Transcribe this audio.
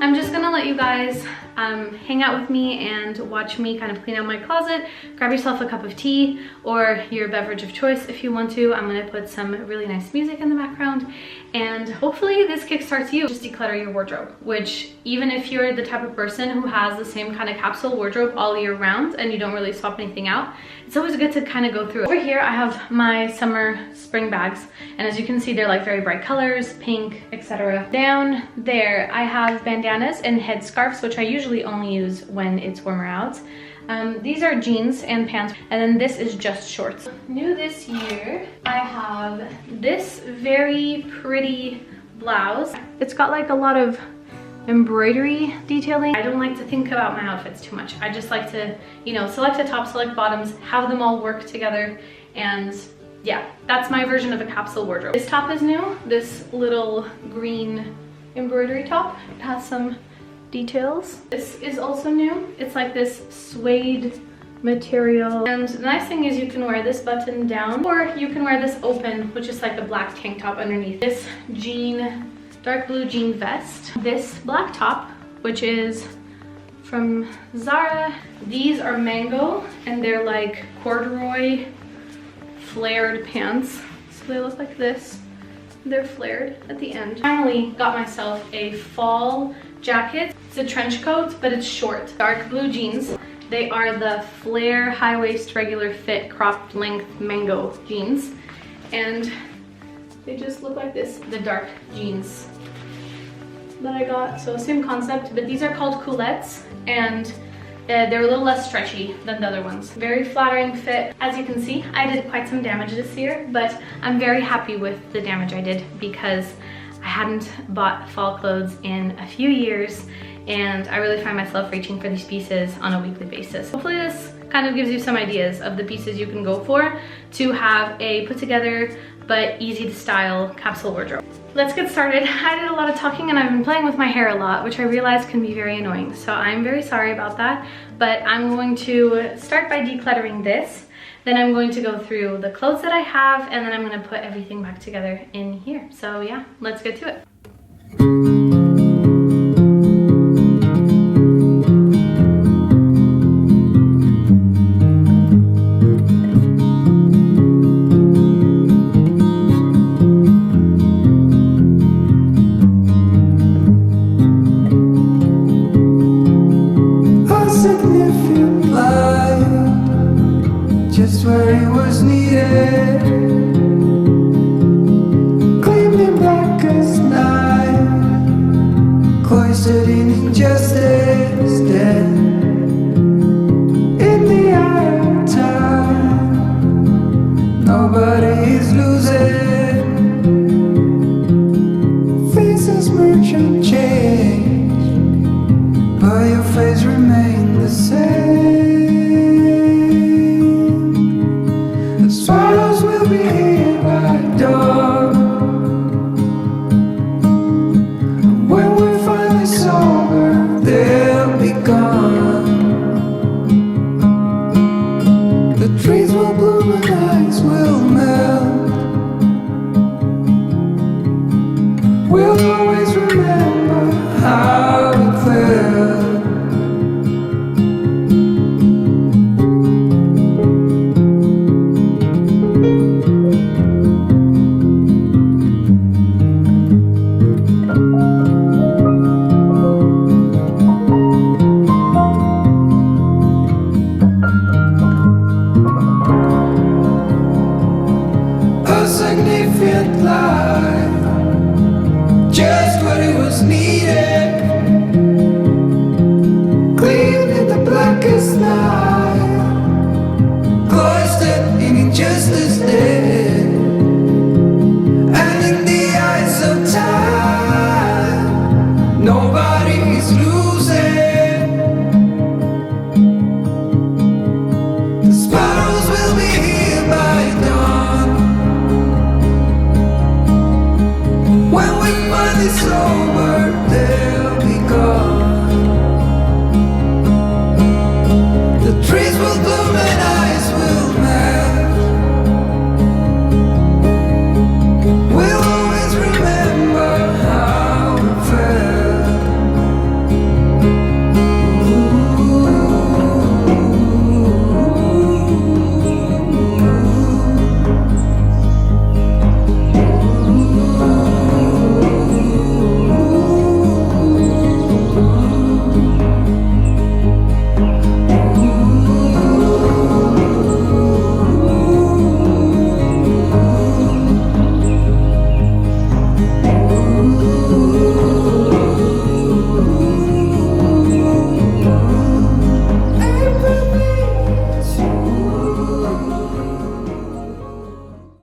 I'm just gonna let you guys hang out with me and watch me kind of clean out my closet. Grab yourself a cup of tea or your beverage of choice if you want to. I'm gonna put some really nice music in the background, and hopefully this kickstarts you. Just declutter your wardrobe, which even if you're the type of person who has the same kind of capsule wardrobe all year round and you don't really swap anything out, it's always good to kind of go through it. Over here I have my summer spring bags, and as you can see, they're like very bright colors, pink, etc. Down there I have bandanas and headscarves, which I usually only use when it's warmer out. These are jeans and pants, and then this is just shorts. New this year, I have this very pretty blouse. It's got like a lot of embroidery detailing. I don't like to think about my outfits too much. I just like to, you know, select the top, select bottoms, have them all work together, and yeah, that's my version of a capsule wardrobe. This top is new, this little green embroidery top. It has some details. This is also new. It's like this suede material, and the nice thing is you can wear this button down, or you can wear this open, which is like a black tank top underneath. This jean, dark blue jean vest. This black top, which is from Zara. These are mango, and they're like corduroy flared pants. So they look like this. They're flared at the end. Finally got myself a fall jacket. It's a trench coat, but it's short. Dark blue jeans. They are the flare high waist regular fit cropped length mango jeans, and they just look like this. The dark jeans that I got, so same concept, but these are called culottes, and they're a little less stretchy than the other ones. Very flattering fit. As you can see, I did quite some damage this year, but I'm very happy with the damage I did because I hadn't bought fall clothes in a few years, and I really find myself reaching for these pieces on a weekly basis. Hopefully this kind of gives you some ideas of the pieces you can go for to have a put together but easy to style capsule wardrobe. Let's get started. I did a lot of talking and I've been playing with my hair a lot, which I realize can be very annoying. So I'm very sorry about that, but I'm going to start by decluttering this. Then I'm going to go through the clothes that I have, and then I'm going to put everything back together in here. So yeah, let's get to it. Just where it was needed, gleaming black as night, cloistered in injustice, dead in the eye of time. Nobody is losing, faces merchant change, but your face remains the same. Swallows will be here by dawn, and when we're finally sober, they'll be gone. The trees will bloom and ice will melt. We'll always remember how it felt. Significant life, just what it was needed, clean in the blackest night, cloistered in injustice dead, and in the eyes of time, nobody is losing. The sparrows will be here by dawn. When we finally sober,